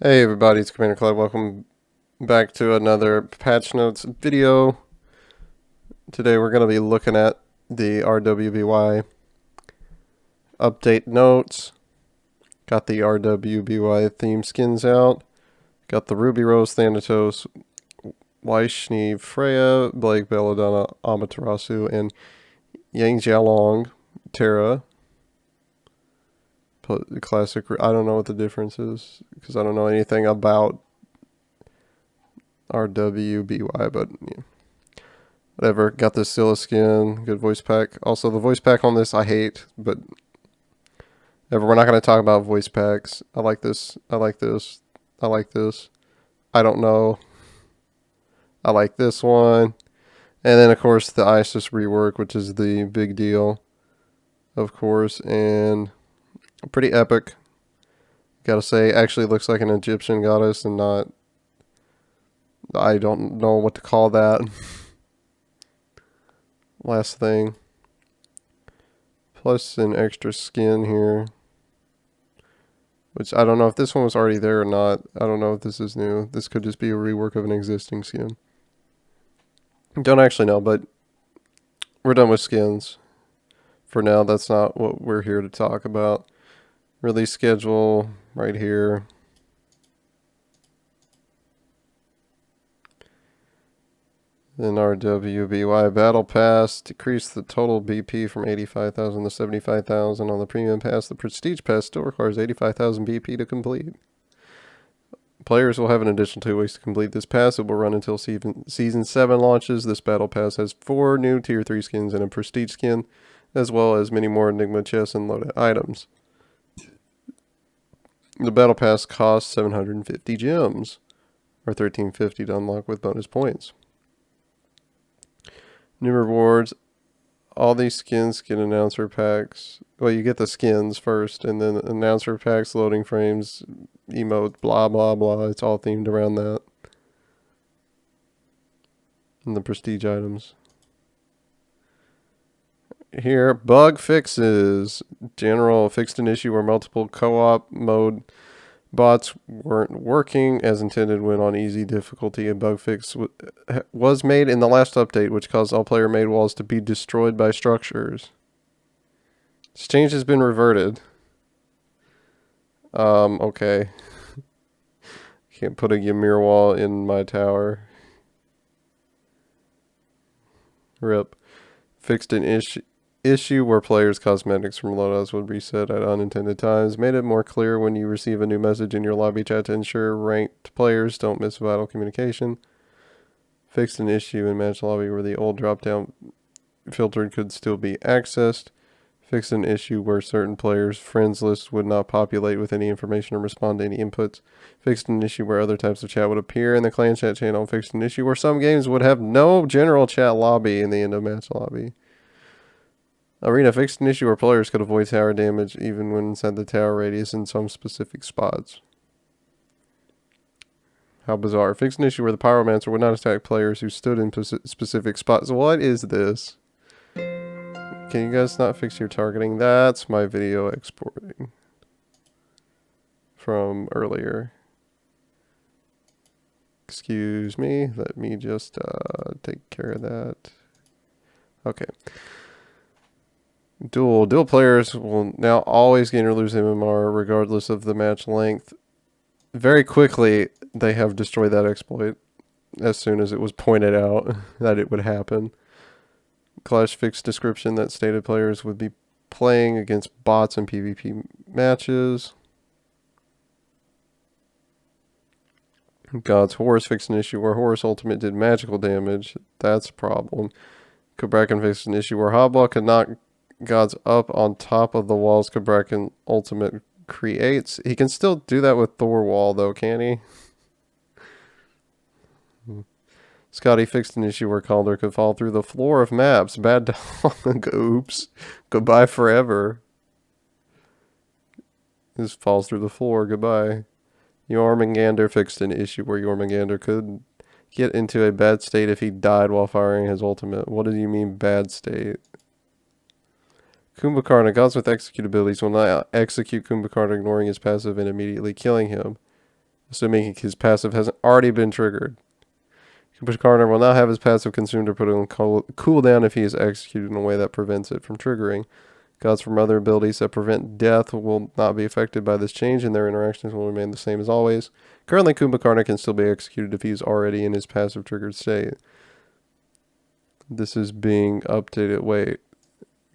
Hey everybody, it's Commander Cloud. Welcome back to another Patch Notes video. Today we're going to be looking at the RWBY update notes. Got the RWBY theme skins out. Got the Ruby Rose, Thanatos, Wyshni, Freya, Blake, Belladonna, Amaterasu, and Yang Jialong, Terra. Classic. I don't know what the difference is because I don't know anything about RWBY, but yeah. Whatever. Got the Scylla skin. Good voice pack. Also, the voice pack on this I hate, but we're not going to talk about voice packs. I like this. I like this. I like this. I don't know. I like this one. And then, of course, the Isis rework, which is the big deal, of course, and pretty epic. Gotta say, actually looks like an Egyptian goddess and not. I don't know what to call that. Last thing. Plus an extra skin here. Which I don't know if this one was already there or not. I don't know if this is new. This could just be a rework of an existing skin. Don't actually know, but we're done with skins. For now, that's not what we're here to talk about. Release schedule right here. Then RWBY Battle Pass. Decrease the total BP from 85,000 to 75,000 on the Premium Pass. The Prestige Pass still requires 85,000 BP to complete. Players will have an additional 2 weeks to complete this pass. It will run until Season 7 launches. This Battle Pass has 4 new Tier 3 skins and a Prestige skin, as well as many more Enigma chests and loaded items. The Battle Pass costs 750 gems, or 1350 to unlock with bonus points. New rewards. All these skins get announcer packs. Well, you get the skins first, and then announcer packs, loading frames, emote, blah, blah, blah. It's all themed around that. And the prestige items. Here, bug fixes. General fixed an issue where multiple co-op mode bots weren't working as intended when on easy difficulty. A bug fix was made in the last update, which caused all player-made walls to be destroyed by structures. This change has been reverted. Okay. Can't put a Ymir wall in my tower. RIP. Fixed an issue where players' cosmetics from loadouts would reset at unintended times. Made it more clear when you receive a new message in your lobby chat to ensure ranked players don't miss vital communication. Fixed an issue in match lobby where the old drop-down filter could still be accessed. Fixed an issue where certain players' friends list would not populate with any information or respond to any inputs. Fixed an issue where other types of chat would appear in the clan chat channel. Fixed an issue where some games would have no general chat lobby in the end of match lobby. Arena fixed an issue where players could avoid tower damage even when inside the tower radius in some specific spots. How bizarre. Fixed an issue where the pyromancer would not attack players who stood in specific spots. What is this? Can you guys not fix your targeting? That's my video exporting from earlier. Excuse me. Let me just take care of that. Okay. Duel players will now always gain or lose MMR regardless of the match length. Very quickly, they have destroyed that exploit as soon as it was pointed out that it would happen. Clash fixed description that stated players would be playing against bots in PvP matches. God's Horus fixed an issue where Horus Ultimate did magical damage. That's a problem. Kabrakan fixed an issue where Hobwa could knock gods up on top of the walls Kabrakan Ultimate creates. He can still do that with Thor Wall, though, can he? Scotty fixed an issue where Calder could fall through the floor of maps. Bad dog. Oops. Goodbye forever. This falls through the floor. Goodbye. Jormungandr fixed an issue where Jormungandr could get into a bad state if he died while firing his ultimate. What do you mean bad state? Kumbhakarna, gods with execute abilities will not execute Kumbhakarna, ignoring his passive and immediately killing him. assuming his passive hasn't already been triggered. Kumbhakarna will not have his passive consumed or put on cooldown if he is executed in a way that prevents it from triggering. Gods from other abilities that prevent death will not be affected by this change, and their interactions will remain the same as always. Currently, Kumbhakarna can still be executed if he is already in his passive triggered state. This is being updated. Wait,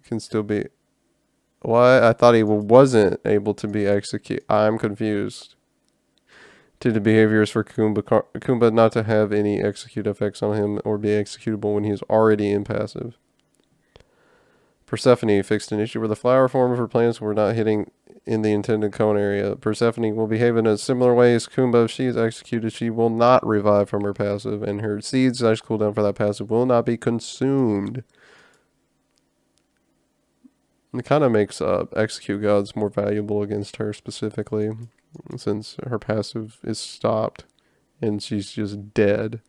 can still be... What? I thought he wasn't able to be executed. I'm confused. To the behaviors for Kumbha not to have any execute effects on him or be executable when he is already in passive. Persephone fixed an issue where the flower form of her plants were not hitting in the intended cone area. Persephone will behave in a similar way as Kumbha. If she is executed, she will not revive from her passive, and her seeds / cooldown for that passive will not be consumed. It kind of makes execute gods more valuable against her specifically, since her passive is stopped and she's just dead.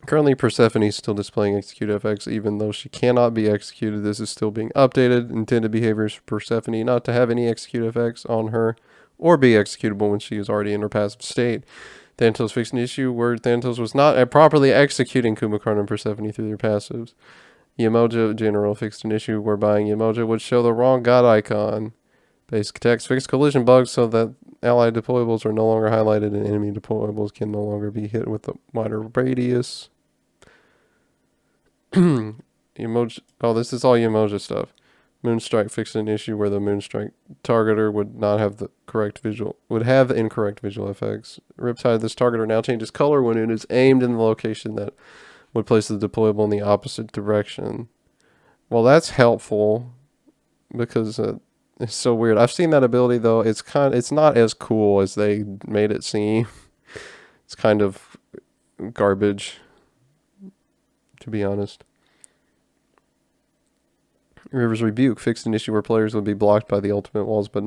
Currently, Persephone is still displaying execute effects, even though she cannot be executed. This is still being updated. Intended behaviors for Persephone not to have any execute effects on her or be executable when she is already in her passive state. Thanatos fixed an issue where Thanatos was not properly executing Kumbhakarna and Persephone through their passives. Yemoja General fixed an issue whereby Yemoja would show the wrong god icon. Basic attacks fixed collision bugs so that allied deployables are no longer highlighted and enemy deployables can no longer be hit with a wider radius. Yemoja, oh, this is all Yemoja stuff. Moonstrike fixed an issue where the Moonstrike targeter would not have the correct visual, would have incorrect visual effects. Riptide, this targeter now changes color when it is aimed in the location that would place the deployable in the opposite direction. Well, that's helpful because it's so weird. I've seen that ability though. It's not as cool as they made it seem. It's kind of garbage, to be honest. River's Rebuke fixed an issue where players would be blocked by the ultimate walls, but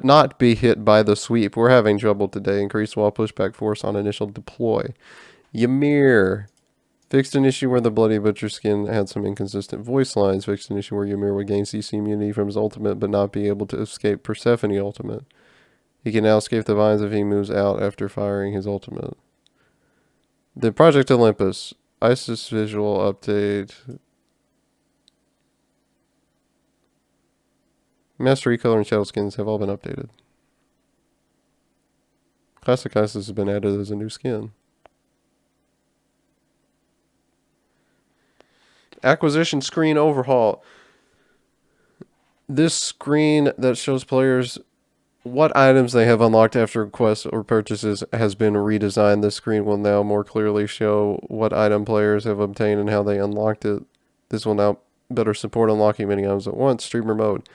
not be hit by the sweep. We're having trouble today. Increased wall pushback force on initial deploy. Ymir fixed an issue where the Bloody Butcher skin had some inconsistent voice lines. Fixed an issue where Ymir would gain CC immunity from his ultimate, but not be able to escape Persephone ultimate. He can now escape the vines if he moves out after firing his ultimate. The Project Olympus Isis visual update. Master Recolor and Shadow skins have all been updated. Classic Isis has been added as a new skin. Acquisition screen overhaul. This screen that shows players what items they have unlocked after quests or purchases has been redesigned. This screen will now more clearly show what item players have obtained and how they unlocked it. This will now better support unlocking many items at once. Streamer mode.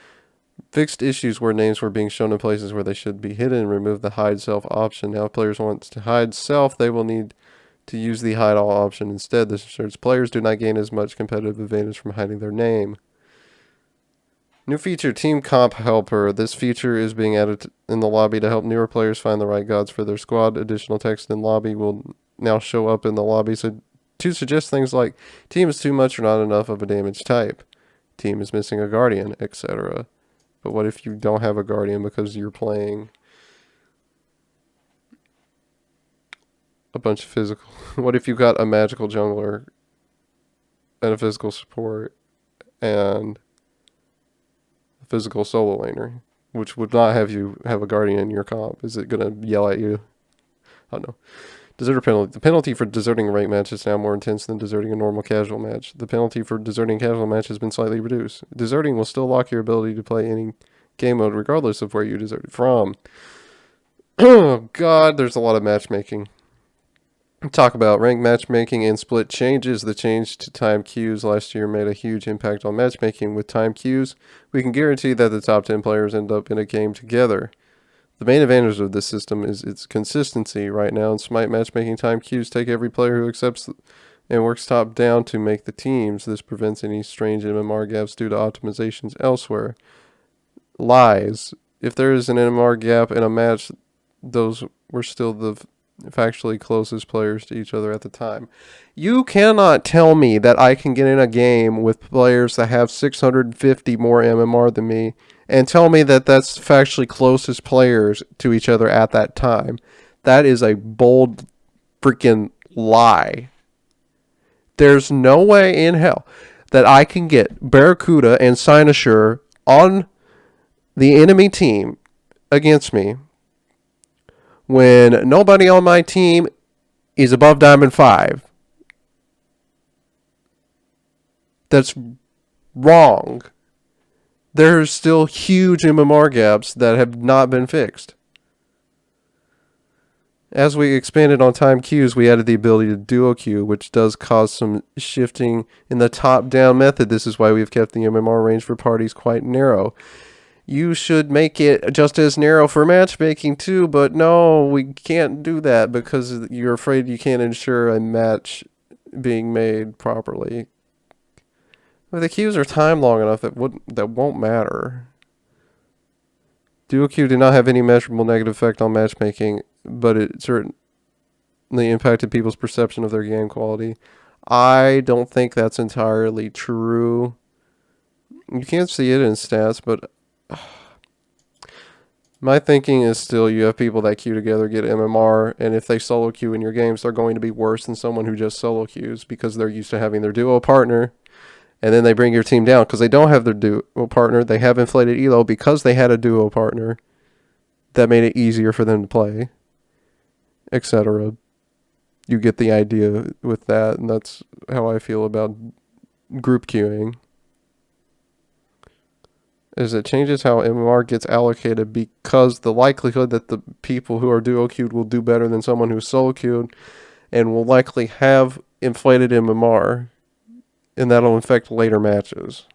Fixed issues where names were being shown in places where they should be hidden. Remove the hide self option. Now if players want to hide self, they will need to use the hide all option instead. This ensures players do not gain as much competitive advantage from hiding their name. New feature, Team Comp Helper. This feature is being added in the lobby to help newer players find the right gods for their squad. Additional text in lobby will now show up in the lobby to suggest things like team is too much or not enough of a damage type. Team is missing a guardian, etc. But what if you don't have a guardian because you're playing a bunch of physical? What if you got a magical jungler and a physical support and a physical solo laner, which would not have you have a guardian in your comp? Is it going to yell at you? I don't know. Deserter penalty. The penalty for deserting a ranked match is now more intense than deserting a normal casual match. The penalty for deserting a casual match has been slightly reduced. Deserting will still lock your ability to play any game mode regardless of where you deserted from. Oh god, there's a lot of matchmaking. Talk about ranked matchmaking and split changes. The change to time queues last year made a huge impact on matchmaking. With time queues, we can guarantee that the top 10 players end up in a game together. The main advantage of this system is its consistency. Right now in Smite matchmaking, time queues take every player who accepts and works top down to make the teams. This prevents any strange MMR gaps due to optimizations elsewhere. Lies. If there is an MMR gap in a match, those were still the factually closest players to each other at the time. You cannot tell me that I can get in a game with players that have 650 more MMR than me and tell me that that's factually closest players to each other at that time. That is a bold freaking lie. There's no way in hell that I can get Barracuda and Cynosure on the enemy team against me when nobody on my team is above Diamond 5. That's wrong. There's still huge MMR gaps that have not been fixed. As we expanded on time queues, we added the ability to duo queue, which does cause some shifting in the top-down method. This is why we've kept the MMR range for parties quite narrow. You should make it just as narrow for matchmaking too, but no, we can't do that because you're afraid you can't ensure a match being made properly. If the queues are timed long enough, that won't matter. Dual queue did not have any measurable negative effect on matchmaking, but it certainly impacted people's perception of their game quality. I don't think that's entirely true. You can't see it in stats, but my thinking is still you have people that queue together, get MMR, and if they solo queue in your games, they're going to be worse than someone who just solo queues because they're used to having their duo partner. And then they bring your team down because they don't have their duo partner. They have inflated elo because they had a duo partner that made it easier for them to play, etc. You get the idea with that, and that's how I feel about group queuing. Is it changes how MMR gets allocated because the likelihood that the people who are duo queued will do better than someone who's solo queued and will likely have inflated MMR. And that'll affect later matches.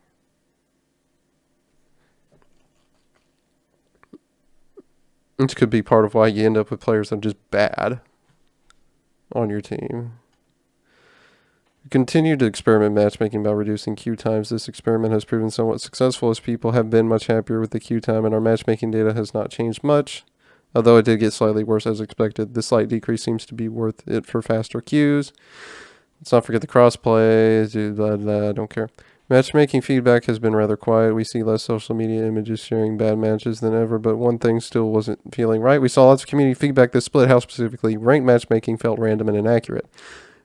Which could be part of why you end up with players that are just bad on your team. We continue to experiment matchmaking by reducing queue times. This experiment has proven somewhat successful as people have been much happier with the queue time, and our matchmaking data has not changed much. Although it did get slightly worse as expected, this slight decrease seems to be worth it for faster queues. Let's not forget the crossplay, blah, blah, don't care. Matchmaking feedback has been rather quiet. We see less social media images sharing bad matches than ever, but one thing still wasn't feeling right. We saw lots of community feedback that split how specifically ranked matchmaking felt random and inaccurate.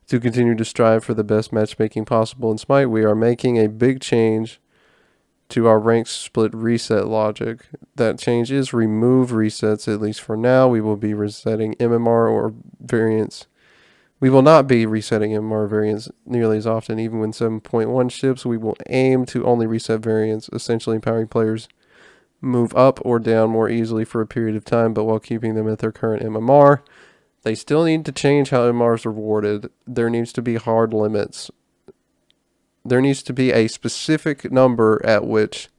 To continue to strive for the best matchmaking possible in Smite, we are making a big change to our ranked split reset logic. That change is remove resets, at least for now. We will be resetting MMR or variants. We will not be resetting MMR variants nearly as often. Even when 7.1 ships, we will aim to only reset variants, essentially empowering players move up or down more easily for a period of time, but while keeping them at their current MMR. They still need to change how MMR is rewarded. There needs to be hard limits. There needs to be a specific number at which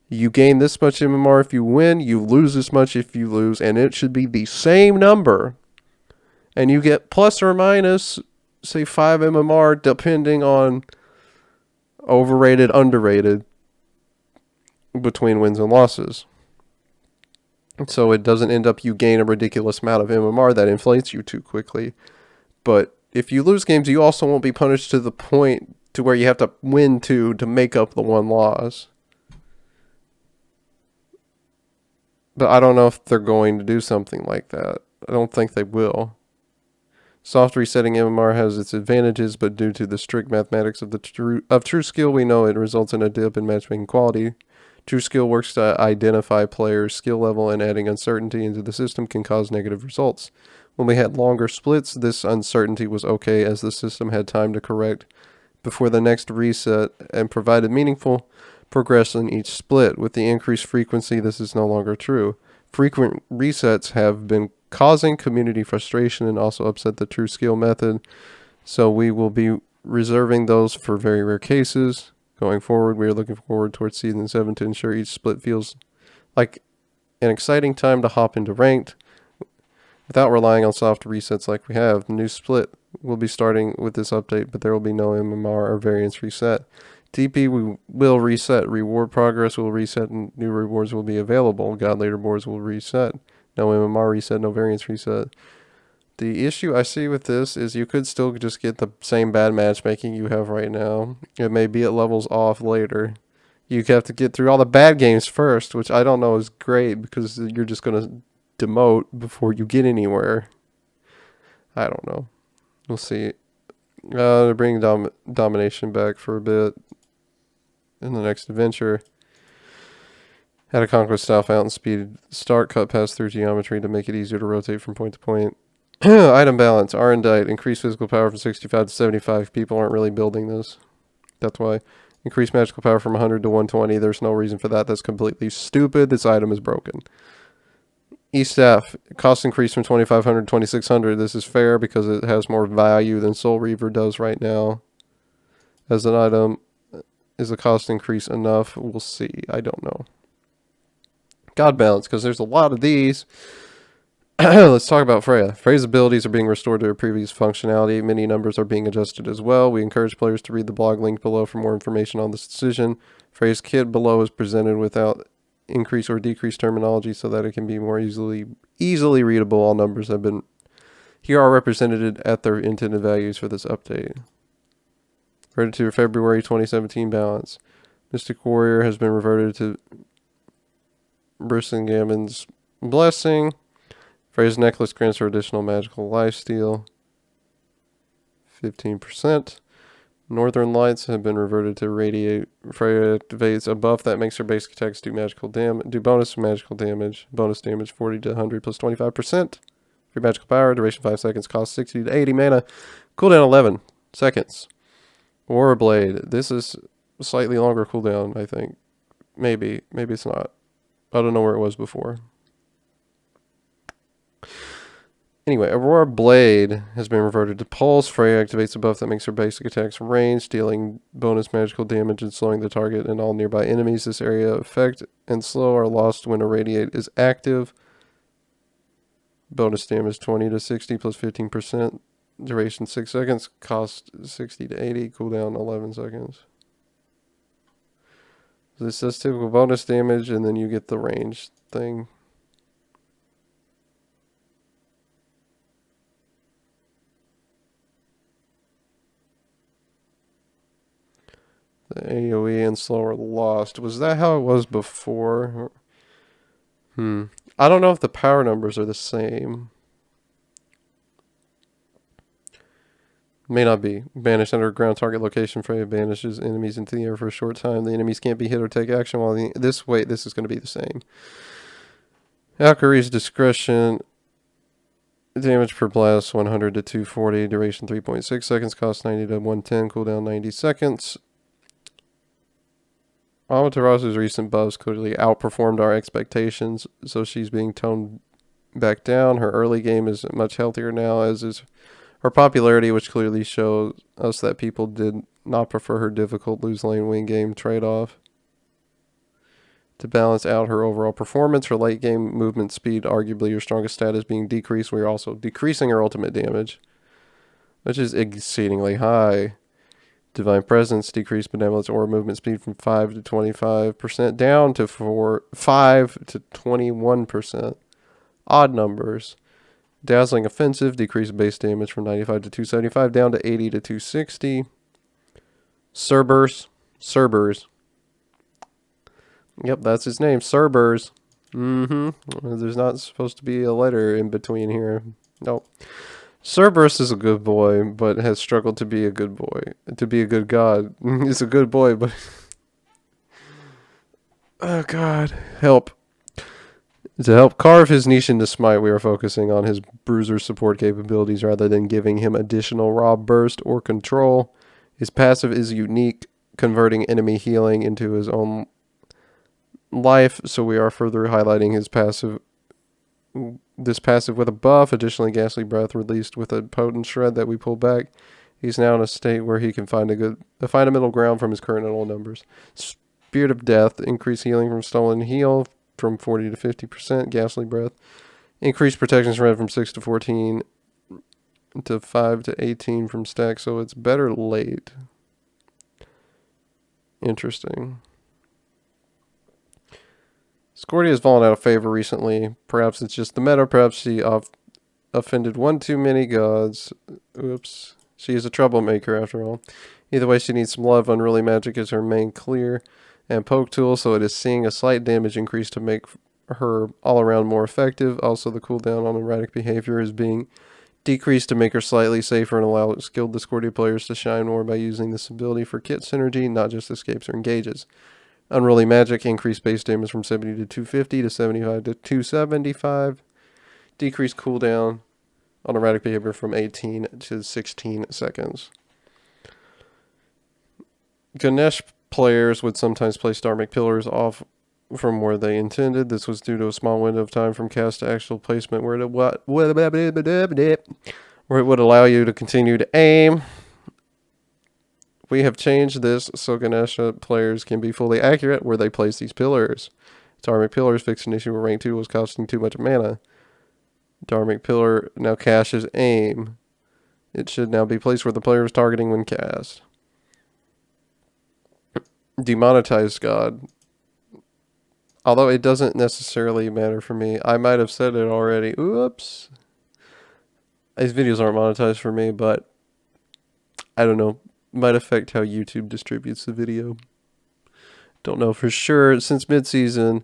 you gain this much MMR if you win, you lose this much if you lose, and it should be the same number. And you get plus or minus, say, 5 MMR, depending on overrated, underrated, between wins and losses. So it doesn't end up you gain a ridiculous amount of MMR that inflates you too quickly. But if you lose games, you also won't be punished to the point to where you have to win 2 to make up the 1 loss. But I don't know if they're going to do something like that. I don't think they will. Soft resetting MMR has its advantages, but due to the strict mathematics of true skill, we know it results in a dip in matchmaking quality. True skill works to identify players' skill level, and adding uncertainty into the system can cause negative results. When we had longer splits, this uncertainty was okay as the system had time to correct before the next reset and provided meaningful progression in each split. With the increased frequency, this is no longer true. Frequent resets have been causing community frustration and also upset the true skill method, so we will be reserving those for very rare cases. Going forward, we are looking forward towards Season 7 to ensure each split feels like an exciting time to hop into Ranked without relying on soft resets like we have. The new split will be starting with this update, but there will be no MMR or variance reset. TP we will reset, reward progress will reset, and new rewards will be available. God leaderboards will reset. No MMR reset, no variance reset. The issue I see with this is you could still just get the same bad matchmaking you have right now. It may be at levels off later. You have to get through all the bad games first, which I don't know is great because you're just going to demote before you get anywhere. I don't know. We'll see. They're bringing domination back for a bit in the next adventure. Had a conquest style fountain speed start cut pass through geometry to make it easier to rotate from point to point. Item balance, R&Dite, increased physical power from 65 to 75. People aren't really building this. That's why. Increased magical power from 100 to 120. There's no reason for that. That's completely stupid. This item is broken. E-Staff, cost increase from 2,500 to 2,600. This is fair because it has more value than Soul Reaver does right now. As an item, is the cost increase enough? We'll see. I don't know. God balance, because there's a lot of these. Let's talk about Freya. Freya's abilities are being restored to her previous functionality. Many numbers are being adjusted as well. We encourage players to read the blog linked below for more information on this decision. Freya's kit below is presented without increase or decrease terminology so that it can be more easily readable. All numbers have been here are represented at their intended values for this update. Reverted to February 2017 balance. Mystic Warrior has been reverted to Brissingammon's Blessing. Freya's necklace grants her additional magical lifesteal. 15%. Northern Lights have been reverted to Radiate. Freya activates a buff that makes her basic attacks do bonus magical damage. Bonus damage 40 to 100 plus 25%. Free magical power, duration 5 seconds, cost 60 to 80 mana. Cooldown 11 seconds. War Blade. This is a slightly longer cooldown, I think. Maybe it's not. I don't know where it was before. Anyway, Aurora Blade has been reverted to Pulse. Freya activates a buff that makes her basic attacks ranged, dealing bonus magical damage and slowing the target and all nearby enemies. This area effect and slow are lost when Irradiate is active. Bonus damage 20 to 60 plus 15%. Duration 6 seconds. Cost 60 to 80. Cooldown 11 seconds. So this does typical bonus damage, and then you get the range thing. The AoE and slower lost. Was that how it was before? I don't know if the power numbers are the same. May not be. Banished underground target location. Freya banishes enemies into the air for a short time. The enemies can't be hit or take action while this is going to be the same. Valkyrie's discretion. Damage per blast 100 to 240. Duration 3.6 seconds. Cost 90 to 110. Cooldown 90 seconds. Amaterasu's recent buffs clearly outperformed our expectations, so she's being toned back down. Her early game is much healthier now, as is her popularity, which clearly shows us that people did not prefer her difficult lose lane win game trade-off. To balance out her overall performance, her late game movement speed, arguably her strongest stat, is being decreased. We are also decreasing her ultimate damage, which is exceedingly high. Divine Presence, decreased benevolence or movement speed from 5 to 25%, down to 5 to 21%. Odd numbers. Dazzling Offensive, decreased base damage from 95 to 275, down to 80 to 260. Cerberus. Yep, that's his name, Cerberus. There's not supposed to be a letter in between here. Nope. Cerberus is a good boy, but has struggled to be a good boy. To be a good god. He's a good boy, but... oh, God. Help. To help carve his niche into Smite, we are focusing on his bruiser support capabilities rather than giving him additional raw burst or control. His passive is unique, converting enemy healing into his own life, so we are further highlighting his passive... this passive with a buff. Additionally, Ghastly Breath released with a potent shred that we pull back. He's now in a state where he can find a middle ground from his current and old numbers. Spirit of Death, increased healing from Stolen Heal from 40 to 50%. Ghastly Breath, increased protection shred from 6 to 14 to 5 to 18 from stack, so it's better late. Interesting. Scordia has fallen out of favor recently. Perhaps it's just the meta. Perhaps she offended one too many gods. Oops. She is a troublemaker after all. Either way, she needs some love. Unruly Magic is her main clear. and poke tool, so it is seeing a slight damage increase to make her all around more effective. Also, the cooldown on erratic behavior is being decreased to make her slightly safer and allow skilled Discordia players to shine more by using this ability for kit synergy, not just escapes or engages. Unruly Magic increased base damage from 70 to 250 to 75 to 275. Decreased cooldown on erratic behavior from 18 to 16 seconds. Ganesh players would sometimes place Dharmic Pillars off from where they intended. This was due to a small window of time from cast to actual placement where it would allow you to continue to aim. We have changed this so Ganesha players can be fully accurate where they place these pillars. Dharmic Pillars fixed an issue where rank 2 was costing too much mana. Dharmic Pillar now caches aim. It should now be placed where the player is targeting when cast. Demonetized God. Although it doesn't necessarily matter for me. I might have said it already. Oops. These videos aren't monetized for me, but I don't know. Might affect how YouTube distributes the video. Don't know for sure. Since mid-season,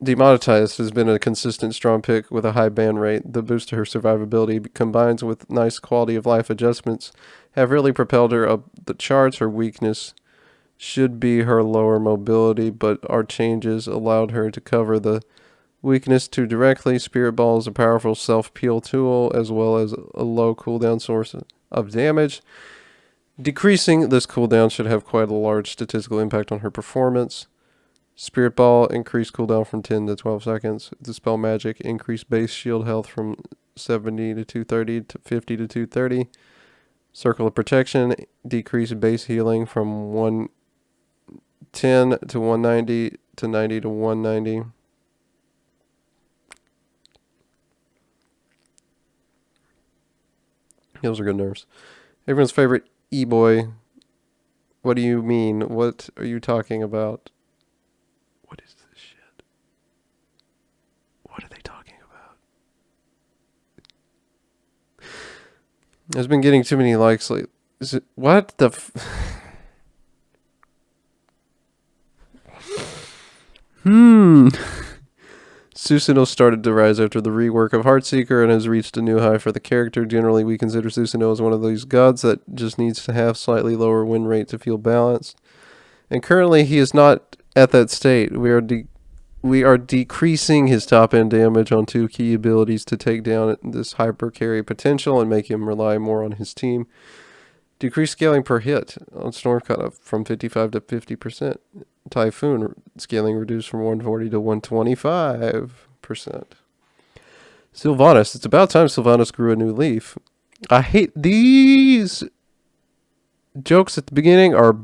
Demonetized has been a consistent strong pick with a high ban rate. The boost to her survivability combines with nice quality of life adjustments have really propelled her up the charts. Her weakness should be her lower mobility, but our changes allowed her to cover the weakness too directly. Spirit Ball is a powerful self-peel tool as well as a low cooldown source of damage. Decreasing this cooldown should have quite a large statistical impact on her performance. Spirit Ball increased cooldown from 10 to 12 seconds. Dispel Magic increased base shield health from 70 to 230 to 50 to 230. Circle of Protection decreased base healing from 110 to 190 to 90 to 190. Those are good nerfs. Everyone's favorite E-boy. What do you mean? What are you talking about? What is this shit? What are they talking about? I've been getting too many likes lately. Is it what the Susanoo started to rise after the rework of Heartseeker and has reached a new high for the character. Generally, we consider Susanoo as one of those gods that just needs to have slightly lower win rate to feel balanced. And currently, he is not at that state. We are decreasing his top-end damage on 2 key abilities to take down this hyper carry potential and make him rely more on his team. Decrease scaling per hit on Storm Cutoff from 55 to 50%. Typhoon scaling reduced from 140 to 125%. Sylvanas. It's about time Sylvanas grew a new leaf. I hate these jokes at the beginning are...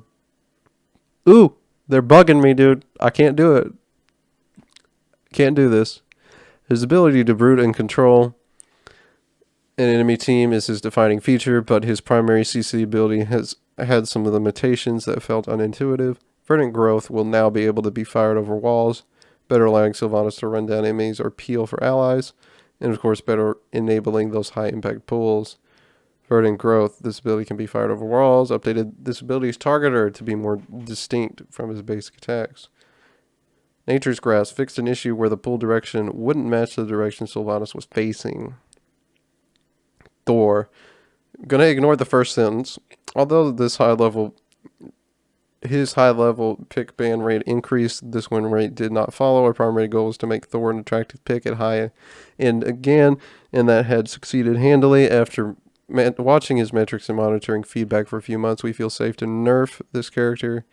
Ooh, they're bugging me, dude. I can't do it. Can't do this. His ability to brute and control an enemy team is his defining feature, but his primary CC ability has had some of the limitations that felt unintuitive. Verdant Growth will now be able to be fired over walls, better allowing Sylvanas to run down enemies or peel for allies, and of course better enabling those high impact pulls. Verdant Growth, this ability can be fired over walls, updated this ability's targeter to be more distinct from his basic attacks. Nature's Grasp fixed an issue where the pull direction wouldn't match the direction Sylvanas was facing. Thor. Gonna ignore the first sentence. Although his high level pick ban rate increased, this win rate did not follow. Our primary goal was to make Thor an attractive pick at high end again, and that had succeeded handily. After watching his metrics and monitoring feedback for a few months, we feel safe to nerf this character.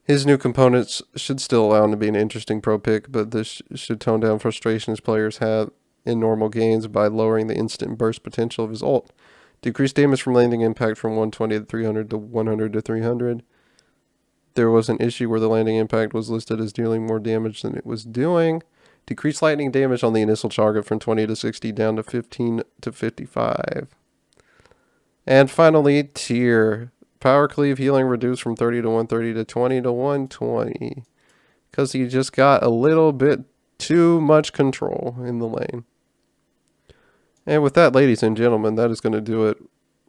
His new components should still allow him to be an interesting pro pick, but this should tone down frustrations players have in normal games by lowering the instant burst potential of his ult. Decrease damage from landing impact from 120 to 300 to 100 to 300. There was an issue where the landing impact was listed as dealing more damage than it was doing. Decrease lightning damage on the initial target from 20 to 60 down to 15 to 55. And finally, Tier. Power Cleave healing reduced from 30 to 130 to 20 to 120. Because he just got a little bit too much control in the lane. And with that, ladies and gentlemen, that is going to do it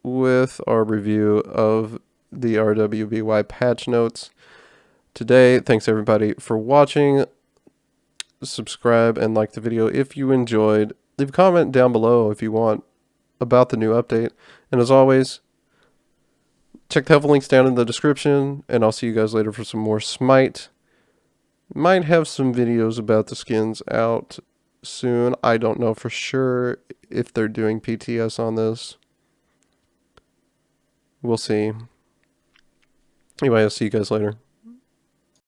with our review of the RWBY patch notes. today. Thanks everybody for watching. Subscribe and like the video if you enjoyed. Leave a comment down below if you want about the new update. And as always, check the helpful links down in the description, and I'll see you guys later for some more Smite. Might have some videos about the skins out soon. I don't know for sure if they're doing PTS on this. We'll see. Anyway, I'll see you guys later.